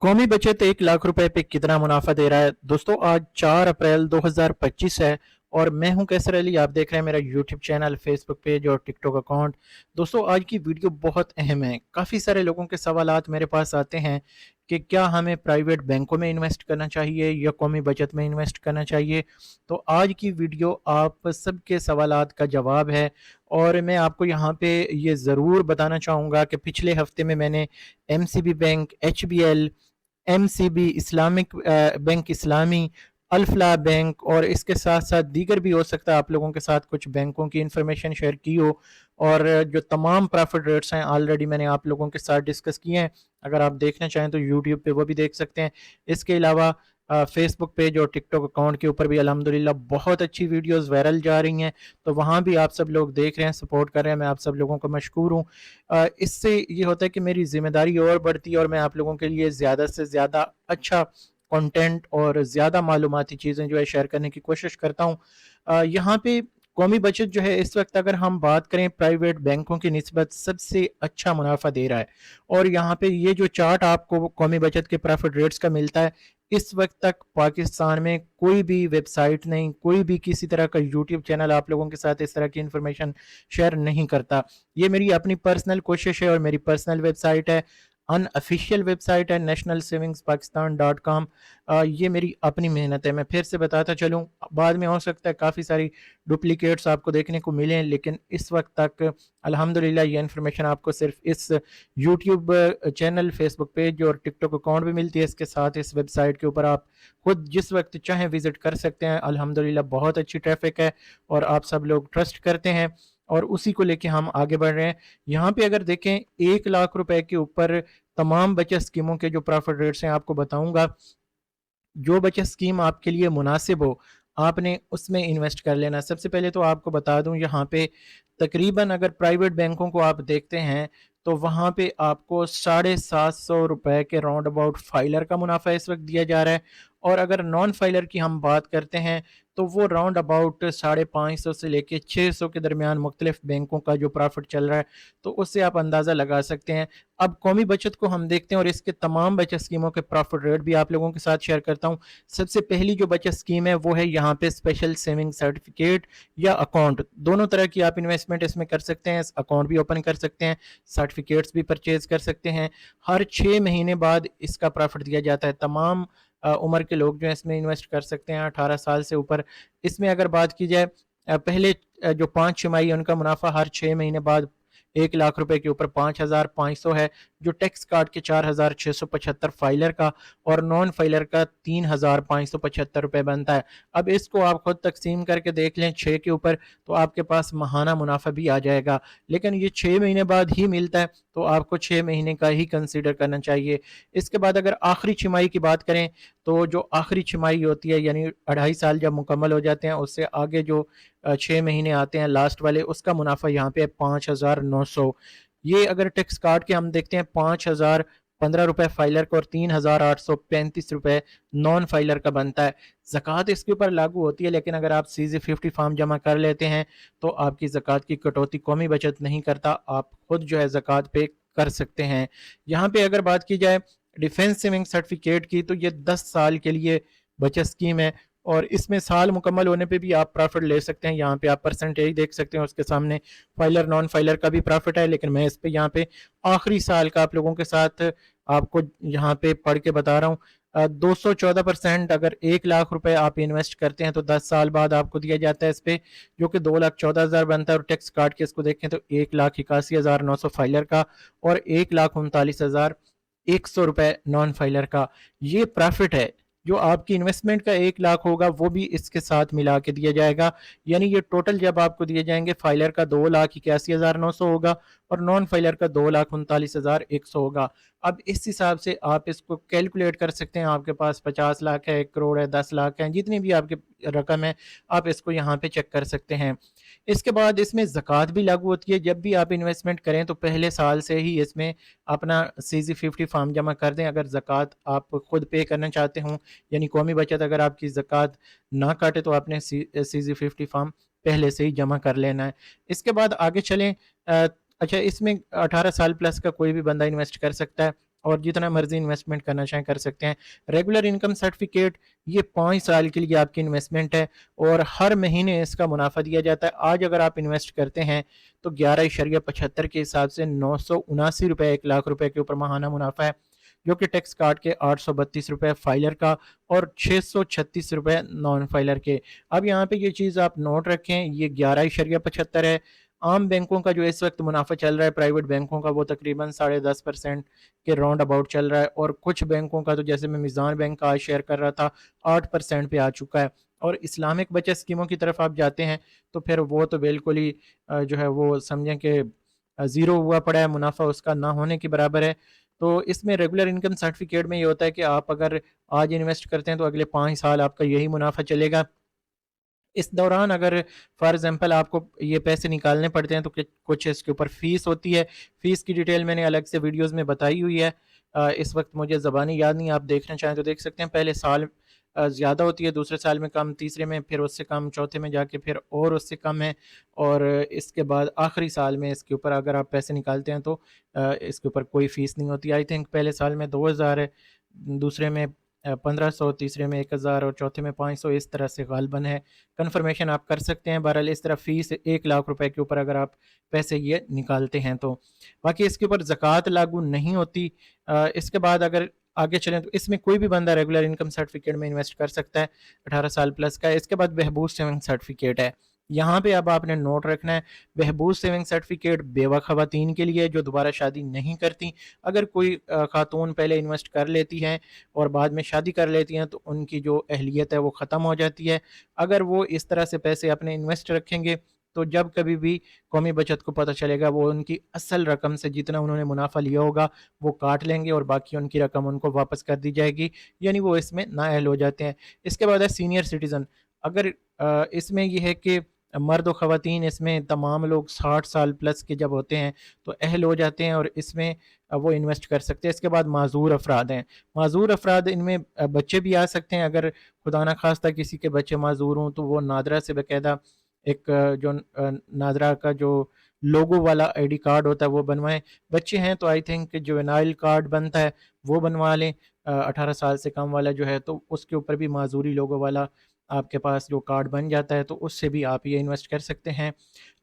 कौमी बचत 1 लाख रुपए पे कितना मुनाफा दे रहा है। दोस्तों आज 4 अप्रैल 2025 है और मैं हूं कैसर अली। आप देख रहे हैं मेरा यूट्यूब चैनल, फेसबुक पेज और टिकटॉक अकाउंट। दोस्तों आज की वीडियो बहुत अहम है। काफ़ी सारे लोगों के सवालात मेरे पास आते हैं कि क्या हमें प्राइवेट बैंकों में इन्वेस्ट करना चाहिए या कौमी बचत में इन्वेस्ट करना चाहिए। तो आज की वीडियो आप सबके सवालात का जवाब है। और मैं आपको यहाँ पे ये ज़रूर बताना चाहूँगा कि पिछले हफ्ते में मैंने MCB bank, HBL, MCB Islamic bank इस्लामी, अल्फला बैंक और इसके साथ साथ दीगर भी हो सकता है आप लोगों के साथ कुछ बैंकों की इन्फॉर्मेशन शेयर की हो। और जो तमाम प्रॉफिट रेट्स हैं ऑलरेडी मैंने आप लोगों के साथ डिस्कस किए हैं। अगर आप देखना चाहें तो यूट्यूब पे वो भी देख सकते हैं। इसके अलावा फेसबुक पेज और टिकटॉक अकाउंट के ऊपर भी अल्हम्दुलिल्लाह बहुत अच्छी वीडियोस वायरल जा रही हैं। तो वहाँ भी आप सब लोग देख रहे हैं, सपोर्ट कर रहे हैं। मैं आप सब लोगों को मशकूर हूँ। इससे ये होता है कि मेरी ज़िम्मेदारी और बढ़ती है और मैं आप लोगों के लिए ज़्यादा से ज़्यादा अच्छा कंटेंट और ज़्यादा मालूमाती चीज़ें जो है शेयर करने की कोशिश करता हूँ। यहाँ पे कौमी बचत जो है इस वक्त अगर हम बात करें प्राइवेट बैंकों की निस्बत सबसे अच्छा मुनाफा दे रहा है। और यहाँ पे ये जो चार्ट आपको कौमी बचत के प्रॉफिट रेट्स का मिलता है, इस वक्त तक पाकिस्तान में कोई भी वेबसाइट नहीं, कोई भी किसी तरह का यूट्यूब चैनल आप लोगों के साथ इस तरह की इंफॉर्मेशन शेयर नहीं करता। ये मेरी अपनी पर्सनल कोशिश है और मेरी पर्सनल वेबसाइट है, अनऑफिशियल वेबसाइट है nationalsavingspakistan.com। ये मेरी अपनी मेहनत है। मैं फिर से बताता चलूँ, बाद में हो सकता है काफ़ी सारी डुप्लीकेट्स आपको देखने को मिलें, लेकिन इस वक्त तक अल्हम्दुलिल्लाह ये इन्फॉर्मेशन आपको सिर्फ इस यूट्यूब चैनल, फेसबुक पेज और टिकटॉक अकाउंट भी मिलती है। इसके साथ इस वेबसाइट के ऊपर आप खुद जिस वक्त चाहें विजिट कर सकते हैं। अल्हम्दुलिल्लाह बहुत अच्छी ट्रैफिक है और आप सब लोग ट्रस्ट करते हैं और उसी को लेके हम आगे बढ़ रहे हैं। यहाँ पे अगर देखें 1 लाख रुपए के ऊपर तमाम बचत स्कीमों के जो प्रॉफिट रेट्स हैं आपको बताऊंगा। जो बचत स्कीम आपके लिए मुनासिब हो आपने उसमें इन्वेस्ट कर लेना। सबसे पहले तो आपको बता दूं, यहाँ पे तकरीबन अगर प्राइवेट बैंकों को आप देखते हैं तो वहाँ पे आपको 750 रुपए के राउंड अबाउट फाइलर का मुनाफा इस वक्त दिया जा रहा है। और अगर नॉन फाइलर की हम बात करते हैं तो वो राउंड अबाउट 550 से लेके 600 के दरमियान मुख्तलिफ बैंकों का जो प्रॉफिट चल रहा है, तो उससे आप अंदाज़ा लगा सकते हैं। अब कौमी बचत को हम देखते हैं और इसके तमाम बचत स्कीमों के प्रॉफिट रेट भी आप लोगों के साथ शेयर करता हूं। सबसे पहली जो बचत स्कीम है वो है यहाँ पे स्पेशल सेविंग सर्टिफिकेट या अकाउंट। दोनों तरह की आप इन्वेस्टमेंट इसमें कर सकते हैं। अकाउंट भी ओपन कर सकते हैं, सर्टिफिकेट्स भी परचेज कर सकते हैं। हर 6 महीने बाद इसका प्रॉफिट दिया जाता है। तमाम उम्र के लोग जो है इसमें इन्वेस्ट कर सकते हैं, 18 साल से ऊपर। इसमें अगर बात की जाए पहले जो 5 छमाही है उनका मुनाफा हर 6 महीने बाद 1 लाख रुपए के ऊपर 5,500 है, जो टैक्स काट के 4,675 फाइलर का और नॉन फाइलर का 3,575 रुपये बनता है। अब इसको आप खुद तकसीम करके देख लें 6 के ऊपर, तो आपके पास माहाना मुनाफा भी आ जाएगा। लेकिन ये 6 महीने बाद ही मिलता है, तो आपको 6 महीने का ही कंसीडर करना चाहिए। इसके बाद अगर आखिरी छमाही की बात करें तो जो आखिरी छमाही होती है यानी 2.5 साल जब मुकम्मल हो जाते हैं, उससे आगे जो 6 महीने आते हैं लास्ट वाले, उसका मुनाफा यहाँ पे 5,900। ये अगर टैक्स काट के हम देखते हैं 5,015 रुपए फाइलर का और 3,835 रुपए नॉन फाइलर का बनता है। ज़कात इसके ऊपर लागू होती है, लेकिन अगर आप CZ50 फॉर्म जमा कर लेते हैं तो आपकी ज़कात की कटौती कौमी बचत नहीं करता, आप खुद जो है ज़कात पे कर सकते हैं। यहाँ पे अगर बात की जाए डिफेंस सेविंग सर्टिफिकेट की, तो ये 10 साल के लिए बचत स्कीम है और इसमें साल मुकम्मल होने पे भी आप प्रॉफिट ले सकते हैं। यहाँ पे आप परसेंटेज देख सकते हैं, उसके सामने फाइलर नॉन फाइलर का भी प्रॉफिट है, लेकिन मैं इस पे यहाँ पे आखिरी साल का आप लोगों के साथ आपको यहाँ पे पढ़ के बता रहा हूँ। 214% अगर 1 लाख रुपए आप इन्वेस्ट करते हैं तो 10 साल बाद आपको दिया जाता है इस पे, जो कि 2,14,000 बनता है। और टैक्स काट के इसको देखें तो 1,81,900 फाइलर का और 1,39,100 रुपए नॉन फाइलर का। ये प्रॉफिट है। जो आपकी इन्वेस्टमेंट का 1 लाख होगा वो भी इसके साथ मिला के दिया जाएगा। यानी ये टोटल जब आपको दिए जाएंगे, फाइलर का 2,81,900 होगा और नॉन फाइलर का 2,39,100 होगा। अब इस हिसाब से आप इसको कैलकुलेट कर सकते हैं। आपके पास 50 लाख है, 1 करोड़ है, 10 लाख है, जितनी भी आपकी रकम है आप इसको यहाँ पे चेक कर सकते हैं। इसके बाद इसमें ज़कात भी लागू होती है। जब भी आप इन्वेस्टमेंट करें तो पहले साल से ही इसमें अपना CZ50 फॉर्म जमा कर दें। अगर ज़कात आप खुद पे करना चाहते हों, यानी कौमी बचत अगर आपकी ज़कात ना काटे, तो आपने CZ50 फॉर्म पहले से ही जमा कर लेना है। इसके बाद आगे चलें। अच्छा, इसमें 18 साल प्लस का कोई भी बंदा इन्वेस्ट कर सकता है। और जितना मर्जी इन्वेस्टमेंट करना चाहें कर सकते हैं। रेगुलर इनकम सर्टिफिकेट ये 5 साल के लिए आपकी इन्वेस्टमेंट है और हर महीने इसका मुनाफा दिया जाता है। आज अगर आप इन्वेस्ट करते हैं तो 11.75 के हिसाब से 979 रुपये 1 लाख रुपए के ऊपर माहाना मुनाफा है, जो कि टैक्स काट के 832 रुपये फाइलर का और 636 रुपये नॉन फाइलर के। अब यहाँ पे ये चीज़ आप नोट रखें, ये 11.75 है। आम बैंकों का जो इस वक्त मुनाफा चल रहा है प्राइवेट बैंकों का वो तकरीबन 10.5% के राउंड अबाउट चल रहा है, और कुछ बैंकों का तो जैसे मैं मिज़ान बैंक का आज शेयर कर रहा था 8% पे आ चुका है। और इस्लामिक बचत स्कीमों की तरफ आप जाते हैं तो फिर वो तो बिल्कुल ही जो है वो समझें कि ज़ीरो हुआ पड़ा है, मुनाफा उसका ना होने के बराबर है। तो इसमें रेगुलर इनकम सर्टिफिकेट में ये होता है कि आप अगर आज इन्वेस्ट करते हैं तो अगले 5 साल आपका यही मुनाफा चलेगा। इस दौरान अगर फॉर एग्जांपल आपको ये पैसे निकालने पड़ते हैं तो कुछ इसके ऊपर फ़ीस होती है। फ़ीस की डिटेल मैंने अलग से वीडियोज़ में बताई हुई है। इस वक्त मुझे ज़बानी याद नहीं, आप देखना चाहें तो देख सकते हैं। पहले साल ज़्यादा होती है, दूसरे साल में कम, तीसरे में फिर उससे कम, चौथे में जाके फिर और उससे कम है, और इसके बाद आखिरी साल में इसके ऊपर अगर आप पैसे निकालते हैं तो इसके ऊपर कोई फ़ीस नहीं होती। आई थिंक पहले साल में 2000 है, दूसरे में 1500, तीसरे में 1000 और चौथे में 500, इस तरह से गालबन है। कन्फर्मेशन आप कर सकते हैं। बहरहाल इस तरह फ़ीस 1 लाख रुपए के ऊपर अगर आप पैसे ये निकालते हैं तो बाकी इसके ऊपर ज़कात लागू नहीं होती। इसके बाद अगर आगे चलें तो इसमें कोई भी बंदा रेगुलर इनकम सर्टिफिकेट में इन्वेस्ट कर सकता है, 18 साल प्लस का है। इसके बाद बहबूद सेविंग सर्टिफिकेट है। यहाँ पे अब आपने नोट रखना है, बहबूद सेविंग सर्टिफिकेट बेवा ख़वातीन के लिए जो दोबारा शादी नहीं करती। अगर कोई खातून पहले इन्वेस्ट कर लेती हैं और बाद में शादी कर लेती हैं तो उनकी जो अहलियत है वो ख़त्म हो जाती है। अगर वो इस तरह से पैसे अपने इन्वेस्ट रखेंगे तो जब कभी भी कौमी बचत को पता चलेगा वो उनकी असल रकम से जितना उन्होंने मुनाफा लिया होगा वो काट लेंगे और बाकी उनकी रकम उनको वापस कर दी जाएगी, यानी वो इसमें नाअहल हो जाते हैं। इसके बाद है सीनियर सिटीज़न। अगर इसमें यह है कि मर्द व ख़वातीन इसमें तमाम लोग 60 साल प्लस के जब होते हैं तो अहल हो जाते हैं और इसमें वो इन्वेस्ट कर सकते हैं। इसके बाद माजूर अफराद हैं। माजूर अफराद, इनमें बच्चे भी आ सकते हैं। अगर खुदा न खास्ता किसी के बच्चे माजूर हों तो वो नादरा से बाकायदा एक जो नादरा का जो लोगो वाला आईडी कार्ड होता है वो बनवाएं। बच्चे हैं तो आई थिंक जुवेनाइल कार्ड बनता है वो बनवा लें। 18 साल से कम वाला जो है तो उसके ऊपर भी माजूरी लोगो वाला आपके पास जो कार्ड बन जाता है तो उससे भी आप ये इन्वेस्ट कर सकते हैं।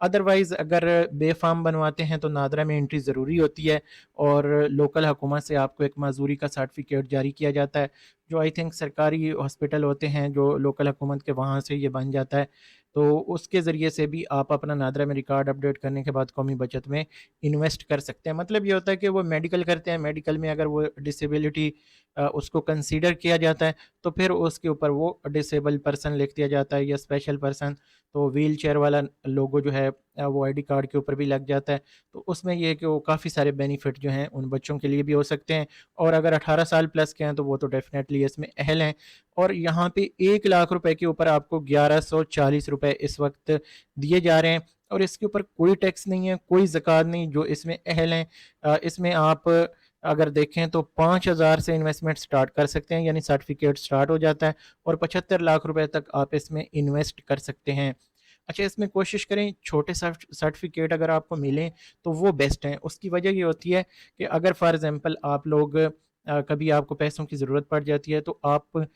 अदरवाइज़ अगर बेफाम बनवाते हैं तो नादरा में एंट्री ज़रूरी होती है और लोकल हुकूमत से आपको एक माजूरी का सर्टिफिकेट जारी किया जाता है, जो आई थिंक सरकारी हॉस्पिटल होते हैं जो लोकल हुकूमत के, वहाँ से ये बन जाता है। तो उसके ज़रिए से भी आप अपना नादरा में रिकॉर्ड अपडेट करने के बाद कौमी बचत में इन्वेस्ट कर सकते हैं। मतलब ये होता है कि वो मेडिकल करते हैं, मेडिकल में अगर वो डिसेबिलिटी उसको कंसीडर किया जाता है तो फिर उसके ऊपर वो डिसेबल पर्सन लिख दिया जाता है या स्पेशल पर्सन। तो व्हील चेयर वाला लोगो जो है वो आईडी कार्ड के ऊपर भी लग जाता है। तो उसमें ये है कि वो काफ़ी सारे बेनिफिट जो हैं उन बच्चों के लिए भी हो सकते हैं, और अगर 18 साल प्लस के हैं तो वो तो डेफिनेटली इसमें अहल हैं। और यहाँ पे 1 लाख रुपए के ऊपर आपको 1140 रुपए इस वक्त दिए जा रहे हैं, और इसके ऊपर कोई टैक्स नहीं है, कोई ज़कात नहीं, जो इसमें अहल हैं। इसमें आप अगर देखें तो 5,000 से इन्वेस्टमेंट स्टार्ट कर सकते हैं, यानी सर्टिफिकेट स्टार्ट हो जाता है, और 75 लाख रुपए तक आप इसमें इन्वेस्ट कर सकते हैं। अच्छा, इसमें कोशिश करें छोटे सर्टिफिकेट अगर आपको मिलें तो वो बेस्ट हैं। उसकी वजह ये होती है कि अगर फॉर एग्जांपल आप लोग कभी आपको पैसों की ज़रूरत पड़ जाती है तो आप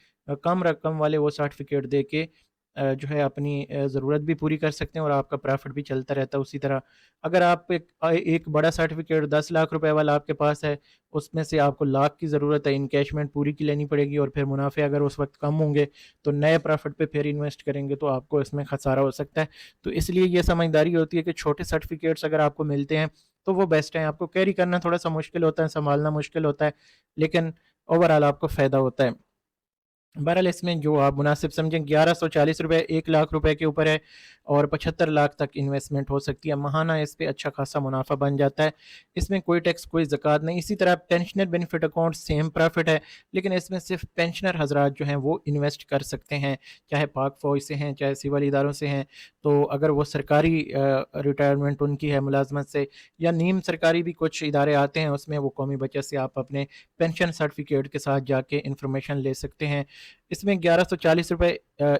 कम रकम वाले वो सर्टिफिकेट दे के जो है अपनी ज़रूरत भी पूरी कर सकते हैं और आपका प्रॉफिट भी चलता रहता है। उसी तरह अगर आप एक बड़ा सर्टिफिकेट 10 लाख रुपए वाला आपके पास है, उसमें से आपको लाख की ज़रूरत है, इनकैशमेंट पूरी की लेनी पड़ेगी, और फिर मुनाफे अगर उस वक्त कम होंगे तो नए प्रॉफिट पे फिर इन्वेस्ट करेंगे तो आपको इसमें खसारा हो सकता है। तो इसलिए ये समझदारी होती है कि छोटे सर्टिफिकेट्स अगर आपको मिलते हैं तो वो बेस्ट हैं। आपको कैरी करना थोड़ा सा मुश्किल होता है, संभालना मुश्किल होता है, लेकिन ओवरऑल आपको फ़ायदा होता है। बहरहाल इसमें जो आप मुनासिब समझें 1140 रुपये 1 लाख रुपए के ऊपर है, और 75 लाख तक इन्वेस्टमेंट हो सकती है। माहाना इस पे अच्छा खासा मुनाफा बन जाता है। इसमें कोई टैक्स कोई ज़कात नहीं। इसी तरह pensioner benefit account same profit है, लेकिन इसमें सिर्फ पेंशनर हजरात जो हैं वो इन्वेस्ट कर सकते हैं, चाहे पाक फ़ौज से हैं चाहे सिविल इदारों से हैं। तो अगर वो सरकारी रिटायरमेंट उनकी है मुलाजमत से, या नीम सरकारी भी कुछ इदारे आते हैं उसमें वो कौमी बचत से आप अपने पेंशन सर्टिफिकेट के साथ जाके इंफॉर्मेशन ले सकते हैं इसमें 1140 रुपये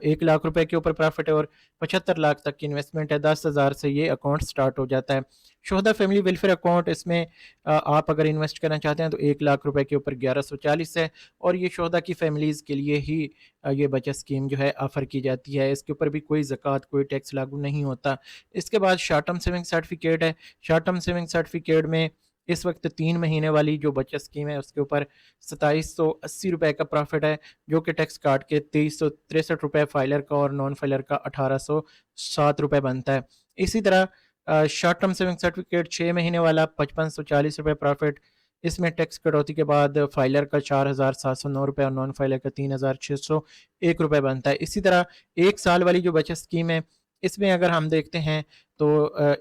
1 लाख रुपए के ऊपर प्रॉफिट है और 75 लाख तक की इन्वेस्टमेंट है। 10,000 से ये अकाउंट स्टार्ट हो जाता है। शोहदा फैमिली वेलफेयर अकाउंट, इसमें आप अगर इन्वेस्ट करना चाहते हैं तो 1 लाख रुपए के ऊपर 1140 है और ये शोहदा की फैमिलीज़ के लिए ही ये बचत स्कीम जो है ऑफ़र की जाती है। इसके ऊपर भी कोई ज़कात कोई टैक्स लागू नहीं होता। इसके बाद शॉर्ट टर्म सेविंग सर्टिफिकेट है। शॉर्ट टर्म सेविंग सर्टिफिकेट में इस वक्त 3 महीने वाली जो बचत स्कीम है उसके ऊपर 2780 रुपये का प्रॉफिट है, जो कि टैक्स काट के 2363 रुपये फाइलर का और नॉन फाइलर का 1807 रुपये बनता है। इसी तरह शॉर्ट टर्म सेविंग सर्टिफिकेट 6 महीने वाला 5540 रुपये प्रॉफिट, इसमें टैक्स कटौती के बाद फाइलर का 4709 रुपये और नॉन फाइलर का 3601 रुपये बनता है। इसी तरह 1 साल वाली जो बचत स्कीम है इसमें अगर हम देखते हैं तो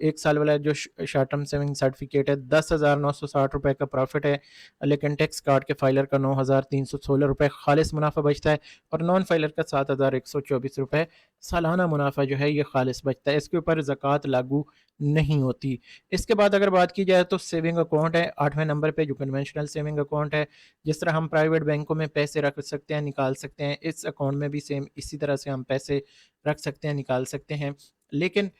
1 साल वाला जो शॉर्ट टर्म सेविंग सर्टिफिकेट है 10,960 रुपये का प्रॉफिट है, लेकिन टैक्स काट के फाइलर का 9,316 रुपये खालिस मुनाफा बचता है और नॉन फाइलर का 7,124 रुपये सालाना मुनाफा जो है ये खालिस बचता है। इसके ऊपर ज़कात लागू नहीं होती। इसके बाद अगर बात की जाए तो सेविंग अकाउंट है 8वें नंबर पे, जो कन्वेंशनल सेविंग अकाउंट है। जिस तरह हम प्राइवेट बैंकों में पैसे रख सकते हैं, निकाल सकते हैं, इस अकाउंट में भी सेम इसी तरह से हम पैसे रख सकते हैं, निकाल सकते हैं। लेकिन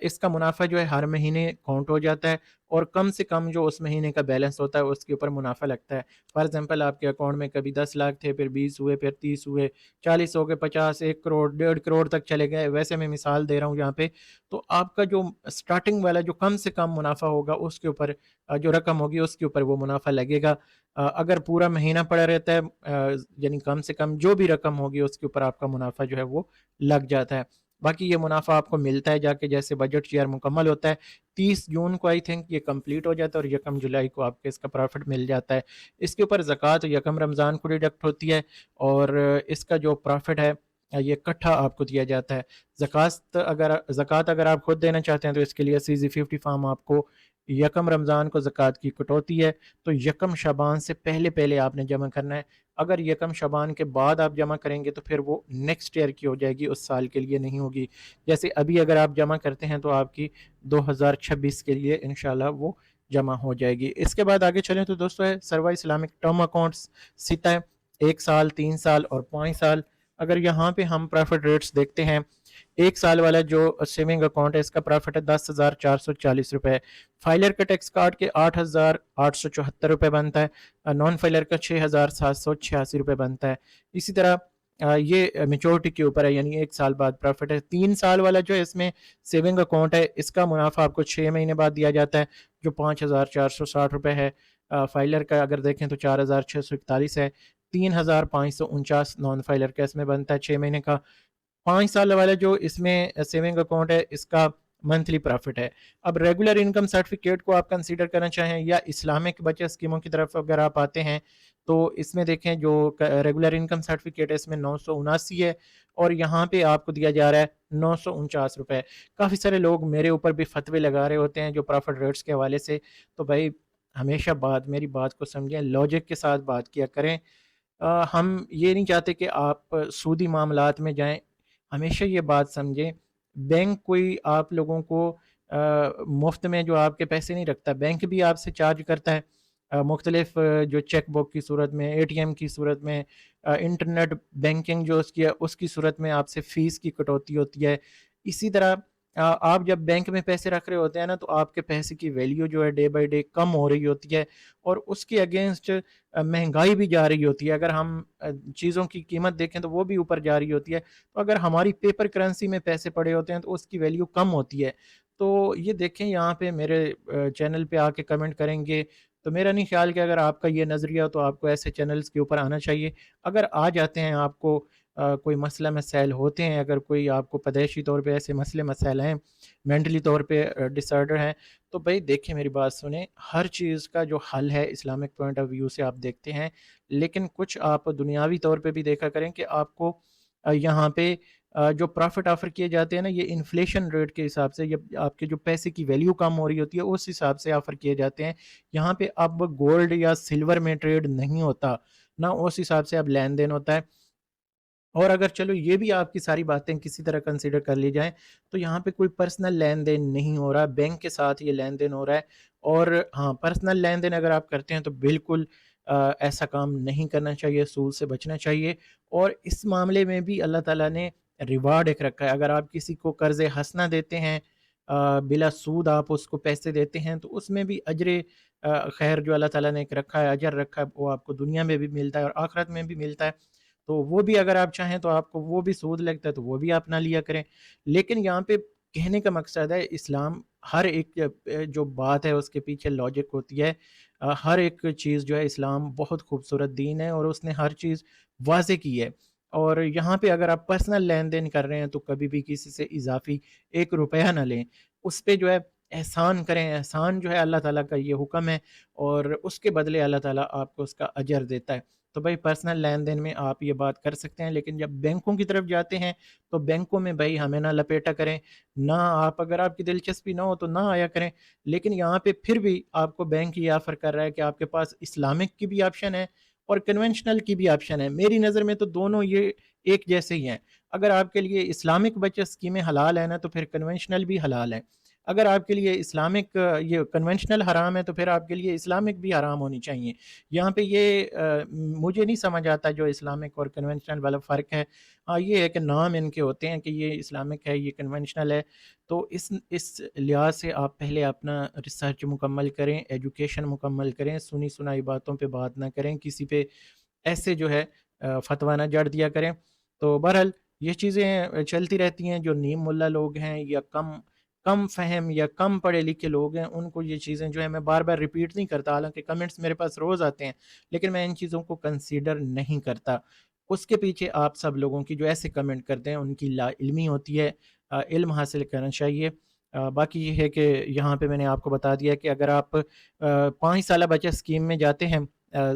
इसका मुनाफा जो है हर महीने काउंट हो जाता है और कम से कम जो उस महीने का बैलेंस होता है उसके ऊपर मुनाफा लगता है। फॉर एग्जांपल आपके अकाउंट में कभी 10 लाख थे, फिर 20 हुए, फिर 30 हुए, 40 हो गए, 50, 1 करोड़, 1.5 करोड़ तक चले गए। वैसे मैं मिसाल दे रहा हूँ यहाँ पे। तो आपका जो स्टार्टिंग वाला जो कम से कम मुनाफा होगा उसके ऊपर जो रकम होगी उसके ऊपर वो मुनाफा लगेगा। अगर पूरा महीना पड़ा रहता है यानी कम से कम जो भी रकम होगी उसके ऊपर आपका मुनाफा जो है वो लग जाता है। बाकी ये मुनाफा आपको मिलता है जाके जैसे बजट ईयर मुकम्मल होता है 30 जून को आई थिंक ये कंप्लीट हो जाता है और यकम जुलाई को आपके इसका प्रॉफिट मिल जाता है। इसके ऊपर ज़कात यकम रमज़ान को डिडक्ट होती है और इसका जो प्रॉफिट है ये इकट्ठा आपको दिया जाता है। ज़कात अगर आप खुद देना चाहते हैं तो इसके लिए CZ50 फॉर्म आपको यकम रमज़ान को ज़कात की कटौती है तो यकम शबान से पहले पहले आपने जमा करना है। अगर यकम शबान के बाद आप जमा करेंगे तो फिर वो नेक्स्ट ईयर की हो जाएगी, उस साल के लिए नहीं होगी। जैसे अभी अगर आप जमा करते हैं तो आपकी 2026 के लिए इंशाल्लाह वो जमा हो जाएगी। इसके बाद आगे चलें तो दोस्तों है सर्वा इस्लामिक टर्म अकाउंट्स सिता है, 1 साल, 3 साल और 5 साल। अगर यहाँ पे हम प्रॉफिट रेट्स देखते हैं, 1 साल वाला जो सेविंग अकाउंट है इसका प्रॉफिट है 10,440 रुपये। फाइलर का टैक्स काट के 8,874 रुपये बनता है। नॉन फाइलर का 6,786 रुपये बनता है। इसी तरह ये मेच्योरिटी के ऊपर है, यानी 1 साल बाद प्रॉफिट है। 3 साल वाला जो है इसमें सेविंग अकाउंट है इसका मुनाफा आपको 6 महीने बाद दिया जाता है, जो 5,460 रुपये है। फाइलर का अगर देखें तो 4,641 है। 3,549 नॉन फाइलर का इसमें बनता है 6 महीने का। 5 साल वाला जो इसमें सेविंग अकाउंट है इसका मंथली प्रॉफिट है। अब रेगुलर इनकम सर्टिफिकेट को आप कंसीडर करना चाहें या इस्लामिक बचत स्कीमों की तरफ अगर आप आते हैं तो इसमें देखें जो रेगुलर इनकम सर्टिफिकेट है इसमें 979 है और यहाँ पे आपको दिया जा रहा है 949 रुपये। काफ़ी सारे लोग मेरे ऊपर भी फतवे लगा रहे होते हैं जो प्रॉफिट रेट्स के हवाले से। तो भाई हमेशा मेरी बात को समझें, लॉजिक के साथ बात किया करें। हम ये नहीं चाहते कि आप सूदी मामलात में जाएं। हमेशा ये बात समझें, बैंक कोई आप लोगों को मुफ्त में जो आपके पैसे नहीं रखता, बैंक भी आपसे चार्ज करता है मुख्तलिफ जो चेक बुक की सूरत में, ATM की सूरत में, इंटरनेट बैंकिंग जो उसकी है उसकी सूरत में आपसे फ़ीस की कटौती होती है। इसी तरह आप जब बैंक में पैसे रख रहे होते हैं ना तो आपके पैसे की वैल्यू जो है डे बाय डे कम हो रही होती है और उसके अगेंस्ट महंगाई भी जा रही होती है। अगर हम चीज़ों की कीमत देखें तो वो भी ऊपर जा रही होती है। तो अगर हमारी पेपर करेंसी में पैसे पड़े होते हैं तो उसकी वैल्यू कम होती है। तो ये देखें यहाँ पे मेरे चैनल पे आके कमेंट करेंगे तो मेरा नहीं ख्याल कि अगर आपका ये नज़रिया तो आपको ऐसे चैनल्स के ऊपर आना चाहिए। अगर आ जाते हैं आपको कोई मसला मसाइल होते हैं, अगर कोई आपको पैदाइशी तौर पे ऐसे मसले मसाइल हैं, मेंटली तौर पे डिसऑर्डर हैं, तो भाई देखिए मेरी बात सुने, हर चीज़ का जो हल है इस्लामिक पॉइंट ऑफ व्यू से आप देखते हैं, लेकिन कुछ आप दुनियावी तौर पे भी देखा करें कि आपको यहाँ पे जो प्रॉफिट ऑफर किए जाते हैं ना ये इन्फ्लेशन रेट के हिसाब से, ये आपके जो पैसे की वैल्यू कम हो रही होती है उस हिसाब से ऑफर किए जाते हैं। यहाँ पे अब गोल्ड या सिल्वर में ट्रेड नहीं होता, ना उस हिसाब से अब लेन देन होता है। और अगर चलो ये भी आपकी सारी बातें किसी तरह कंसीडर कर ली जाएँ, तो यहाँ पे कोई पर्सनल लेन-देन नहीं हो रहा, बैंक के साथ ये लेन-देन हो रहा है। और हाँ, पर्सनल लेन-देन अगर आप करते हैं तो बिल्कुल ایسا کام نہیں کرنا چاہیے، سود سے بچنا چاہیے۔ اور اس معاملے میں بھی اللہ تعالیٰ نے ریوارڈ ایک رکھا ہے۔ اگر آپ کسی کو قرض حسنہ دیتے ہیں، بلا سود آپ اس کو پیسے دیتے ہیں، تو اس میں بھی اجر خیر جو اللہ تعالیٰ نے ایک رکھا ہے، اجر رکھا ہے، وہ آپ کو دنیا میں بھی ملتا ہے اور آخرت میں بھی ملتا ہے۔ تو وہ بھی اگر آپ چاہیں تو آپ کو وہ بھی سود لگتا ہے تو وہ بھی آپ نہ لیا کریں۔ لیکن یہاں پہ کہنے کا مقصد ہے، اسلام ہر ایک جو بات ہے اس کے پیچھے لاجک ہوتی ہے۔ ہر ایک چیز جو ہے، اسلام بہت خوبصورت دین ہے اور اس نے ہر چیز واضح کی ہے۔ اور یہاں پہ اگر آپ پرسنل لین دین کر رہے ہیں تو کبھی بھی کسی سے اضافی 1 روپیہ نہ لیں، اس پہ جو ہے احسان کریں۔ احسان جو ہے اللہ تعالیٰ کا یہ حکم ہے، اور اس کے بدلے اللہ تعالیٰ آپ کو اس کا اجر دیتا ہے۔ تو بھائی پرسنل لین دین میں آپ یہ بات کر سکتے ہیں، لیکن جب بینکوں کی طرف جاتے ہیں تو بینکوں میں بھائی ہمیں نہ لپیٹا کریں، نہ آپ اگر آپ کی دلچسپی نہ ہو تو نہ آیا کریں۔ لیکن یہاں پہ پھر بھی آپ کو بینک یہ آفر کر رہا ہے کہ آپ کے پاس اسلامک کی بھی آپشن ہے اور کنونشنل کی بھی آپشن ہے۔ میری نظر میں تو دونوں یہ ایک جیسے ہی ہیں۔ اگر آپ کے لیے اسلامک بچت اسکیمیں حلال ہیں نا، تو پھر کنونشنل بھی حلال ہیں۔ اگر آپ کے لیے اسلامک یہ کنونشنل حرام ہے تو پھر آپ کے لیے اسلامک بھی حرام ہونی چاہیے۔ یہاں پہ یہ مجھے نہیں سمجھ آتا جو اسلامک اور کنونشنل والا فرق ہے۔ یہ ہے کہ نام ان کے ہوتے ہیں کہ یہ اسلامک ہے، یہ کنونشنل ہے۔ تو اس لحاظ سے آپ پہلے اپنا ریسرچ مکمل کریں، ایجوکیشن مکمل کریں، سنی سنائی باتوں پہ بات نہ کریں، کسی پہ ایسے جو ہے فتویٰ نہ جڑ دیا کریں۔ تو بہرحال یہ چیزیں چلتی رہتی ہیں۔ جو نیم ملا لوگ ہیں یا کم فہم یا کم پڑھے لکھے لوگ ہیں، ان کو یہ چیزیں جو ہے، میں بار بار ریپیٹ نہیں کرتا، حالانکہ کمنٹس میرے پاس روز آتے ہیں، لیکن میں ان چیزوں کو کنسیڈر نہیں کرتا۔ اس کے پیچھے آپ سب لوگوں کی جو ایسے کمنٹ کرتے ہیں ان کی لا علمی ہوتی ہے، علم حاصل کرنا چاہیے۔ باقی یہ ہے کہ یہاں پہ میں نے آپ کو بتا دیا کہ اگر آپ 5 سالہ بچت اسکیم میں جاتے ہیں،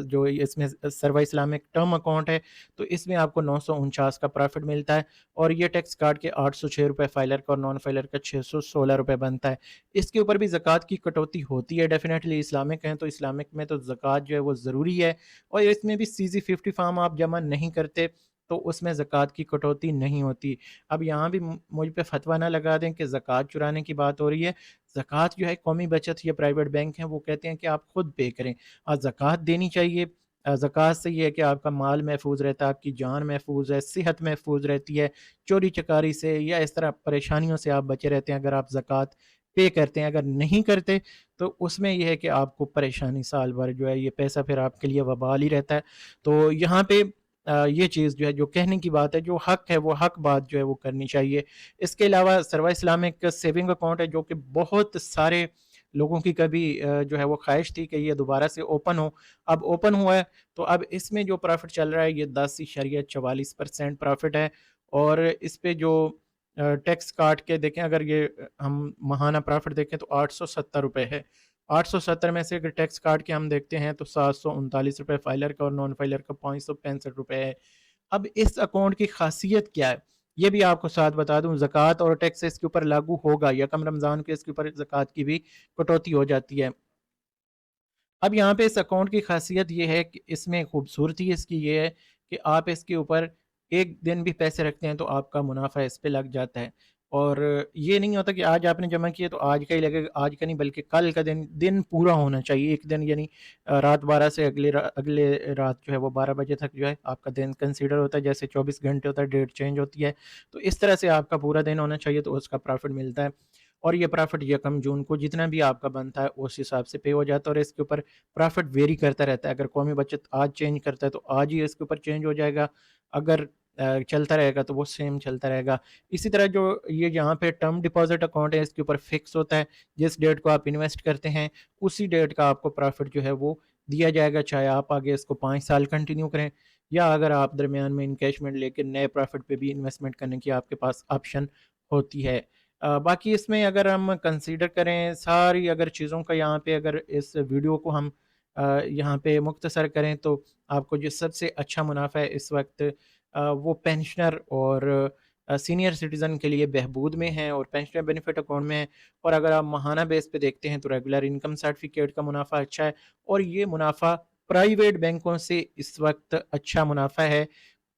جو اس میں سروا اسلامک ٹرم اکاؤنٹ ہے، تو اس میں آپ کو 949 کا پرافٹ ملتا ہے، اور یہ ٹیکس کاٹ کے 806 روپے فائلر کا اور نان فائلر کا 616 روپے بنتا ہے۔ اس کے اوپر بھی زکوٰۃ کی کٹوتی ہوتی ہے ڈیفینیٹلی۔ اسلامک ہیں تو اسلامک میں تو زکوٰۃ جو ہے وہ ضروری ہے، اور اس میں بھی CZ 50 فارم آپ جمع نہیں کرتے تو اس میں زکوٰۃ کی کٹوتی نہیں ہوتی۔ اب یہاں بھی مجھ پہ فتویٰ نہ لگا دیں کہ زکوٰۃ چرانے کی بات ہو رہی ہے۔ زکوٰۃ جو ہے قومی بچت یا پرائیویٹ بینک ہیں وہ کہتے ہیں کہ آپ خود پے کریں، زکوٰۃ دینی چاہیے۔ زکوٰۃ سے یہ ہے کہ آپ کا مال محفوظ رہتا ہے، آپ کی جان محفوظ ہے، صحت محفوظ رہتی ہے، چوری چکاری سے یا اس طرح پریشانیوں سے آپ بچے رہتے ہیں اگر آپ زکوٰۃ پے کرتے ہیں۔ اگر نہیں کرتے تو اس میں یہ ہے کہ آپ کو پریشانی سال بھر جو ہے، یہ پیسہ پھر آپ کے لیے وبال ہی رہتا ہے۔ تو یہاں پہ یہ چیز جو ہے، جو کہنے کی بات ہے، جو حق ہے وہ حق بات جو ہے وہ کرنی چاہیے۔ اس کے علاوہ سروا اسلامک سیونگ اکاؤنٹ ہے، جو کہ بہت سارے لوگوں کی کبھی جو ہے وہ خواہش تھی کہ یہ دوبارہ سے اوپن ہو۔ اب اوپن ہوا ہے تو اب اس میں جو پرافٹ چل رہا ہے یہ 10.44% پرافٹ ہے، اور اس پہ جو ٹیکس کاٹ کے دیکھیں، اگر یہ ہم ماہانہ پرافٹ دیکھیں تو 870 روپے ہے۔ 870 میں سے اگر ٹیکس کاٹ کے ہم دیکھتے ہیں تو 739 روپے فائلر کا اور نان فائلر کا 565 روپے ہے۔ اب اس اکاؤنٹ کی خاصیت کیا ہے یہ بھی آپ کو ساتھ بتا دوں۔ زکوٰۃ اور ٹیکس اس کے اوپر لاگو ہوگا، یکم رمضان کے اس کے اوپر زکوٰۃ کی بھی کٹوتی ہو جاتی ہے۔ اب یہاں پہ اس اکاؤنٹ کی خاصیت یہ ہے کہ اس میں خوبصورتی اس کی یہ ہے کہ آپ اس کے اوپر ایک دن بھی پیسے رکھتے ہیں تو آپ کا منافع اس پہ لگ جاتا ہے، اور یہ نہیں ہوتا کہ آج آپ نے جمع کیے تو آج کا ہی لگے گا، آج کا نہیں بلکہ کل کا دن پورا ہونا چاہیے۔ ایک دن یعنی رات 12 سے اگلے رات جو ہے وہ 12 بجے تک جو ہے آپ کا دن کنسیڈر ہوتا ہے، جیسے 24 گھنٹے ہوتا ہے، ڈیٹ چینج ہوتی ہے، تو اس طرح سے آپ کا پورا دن ہونا چاہیے تو اس کا پرافٹ ملتا ہے۔ اور یہ پرافٹ 1 جون کو جتنا بھی آپ کا بنتا ہے اس حساب سے پے ہو جاتا ہے، اور اس کے اوپر پرافٹ ویری کرتا رہتا ہے۔ اگر قومی بچت آج چینج کرتا ہے تو آج ہی اس کے اوپر چینج ہو جائے گا، اگر چلتا رہے گا تو وہ سیم چلتا رہے گا۔ اسی طرح جو یہ یہاں پہ ٹرم ڈپازٹ اکاؤنٹ ہے، اس کے اوپر فکس ہوتا ہے، جس ڈیٹ کو آپ انویسٹ کرتے ہیں اسی ڈیٹ کا آپ کو پرافٹ جو ہے وہ دیا جائے گا، چاہے آپ آگے اس کو 5 سال کنٹینیو کریں یا اگر آپ درمیان میں انکیشمنٹ لے کے نئے پرافٹ پہ بھی انویسٹمنٹ کرنے کی آپ کے پاس آپشن ہوتی ہے۔ باقی اس میں اگر ہم کنسیڈر کریں ساری اگر چیزوں کا، یہاں پہ اگر اس ویڈیو کو ہم یہاں پہ مختصر کریں تو آپ کو جو سب سے اچھا منافع ہے اس وقت وہ پینشنر اور سینئر سٹیزن کے لیے بہبود میں ہیں اور پینشنر بینیفٹ اکاؤنٹ میں ہیں۔ اور اگر آپ ماہانہ بیس پہ دیکھتے ہیں تو ریگولر انکم سرٹیفکیٹ کا منافع اچھا ہے، اور یہ منافع پرائیویٹ بینکوں سے اس وقت اچھا منافع ہے۔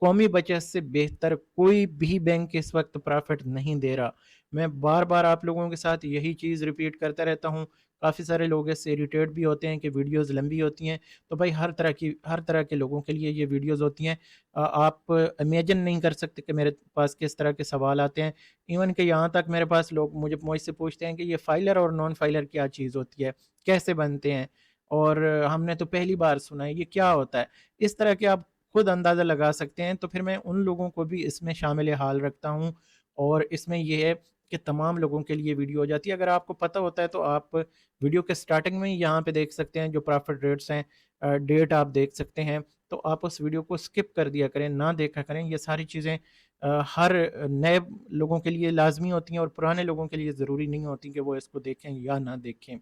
قومی بچت سے بہتر کوئی بھی بینک اس وقت پرافٹ نہیں دے رہا۔ میں بار بار آپ لوگوں کے ساتھ یہی چیز ریپیٹ کرتا رہتا ہوں، کافی سارے لوگ اس سے اریٹیٹ بھی ہوتے ہیں کہ ویڈیوز لمبی ہوتی ہیں. تو بھائی ہر طرح کے لوگوں کے لیے یہ ویڈیوز ہوتی ہیں. آپ امیجن نہیں کر سکتے کہ میرے پاس کس طرح کے سوال آتے ہیں. ایون کہ یہاں تک میرے پاس لوگ مجھ سے پوچھتے ہیں کہ یہ فائلر اور نان فائلر کیا چیز ہوتی ہے, کیسے بنتے ہیں, اور ہم نے تو پہلی بار سنا ہے, یہ کیا ہوتا ہے. اس طرح کے آپ خود اندازہ لگا سکتے ہیں. تو پھر میں ان لوگوں کو بھی اس میں شامل حال رکھتا ہوں, اور اس میں یہ ہے کہ تمام لوگوں کے لیے ویڈیو ہو جاتی ہے. اگر آپ کو پتہ ہوتا ہے تو آپ ویڈیو کے سٹارٹنگ میں ہی یہاں پہ دیکھ سکتے ہیں جو پرافٹ ریٹس ہیں, ڈیٹ آپ دیکھ سکتے ہیں. تو آپ اس ویڈیو کو سکپ کر دیا کریں, نہ دیکھا کریں. یہ ساری چیزیں ہر نئے لوگوں کے لیے لازمی ہوتی ہیں, اور پرانے لوگوں کے لیے ضروری نہیں ہوتی کہ وہ اس کو دیکھیں یا نہ دیکھیں.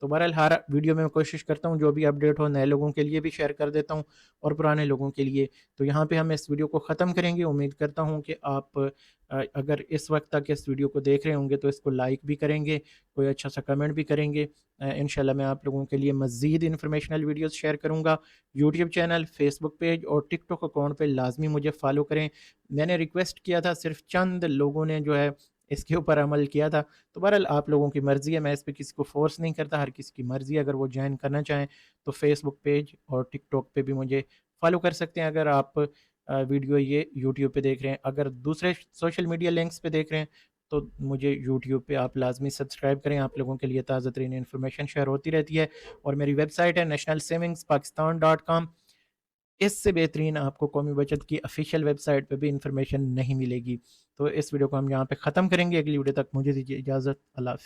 تو بہرحال ہر ویڈیو میں کوشش کرتا ہوں جو بھی اپڈیٹ ہو نئے لوگوں کے لیے بھی شیئر کر دیتا ہوں, اور پرانے لوگوں کے لیے. تو یہاں پہ ہم اس ویڈیو کو ختم کریں گے. امید کرتا ہوں کہ آپ اگر اس وقت تک اس ویڈیو کو دیکھ رہے ہوں گے تو اس کو لائک بھی کریں گے, کوئی اچھا سا کمنٹ بھی کریں گے. انشاءاللہ میں آپ لوگوں کے لیے مزید انفارمیشنل ویڈیوز شیئر کروں گا. یوٹیوب چینل, فیس بک پیج اور ٹک ٹاک اکاؤنٹ پہ لازمی مجھے فالو کریں. میں نے ریکویسٹ کیا تھا, صرف چند لوگوں نے جو ہے اس کے اوپر عمل کیا تھا. تو بہرحال آپ لوگوں کی مرضی ہے, میں اس پہ کسی کو فورس نہیں کرتا, ہر کسی کی مرضی ہے. اگر وہ جوائن کرنا چاہیں تو فیس بک پیج اور ٹک ٹاک پہ بھی مجھے فالو کر سکتے ہیں اگر آپ ویڈیو یہ یوٹیوب پہ دیکھ رہے ہیں. اگر دوسرے سوشل میڈیا لنکس پہ دیکھ رہے ہیں تو مجھے یوٹیوب پہ آپ لازمی سبسکرائب کریں. آپ لوگوں کے لیے تازہ ترین انفارمیشن شیئر ہوتی رہتی ہے. اور میری ویب سائٹ ہے nationalsavingspakistan.com. اس سے بہترین آپ کو قومی بچت کی افیشیل ویب سائٹ پہ بھی انفارمیشن نہیں ملے گی. تو اس ویڈیو کو ہم یہاں پہ ختم کریں گے. اگلی ویڈیو تک مجھے دیجیے اجازت. اللہ حافظ.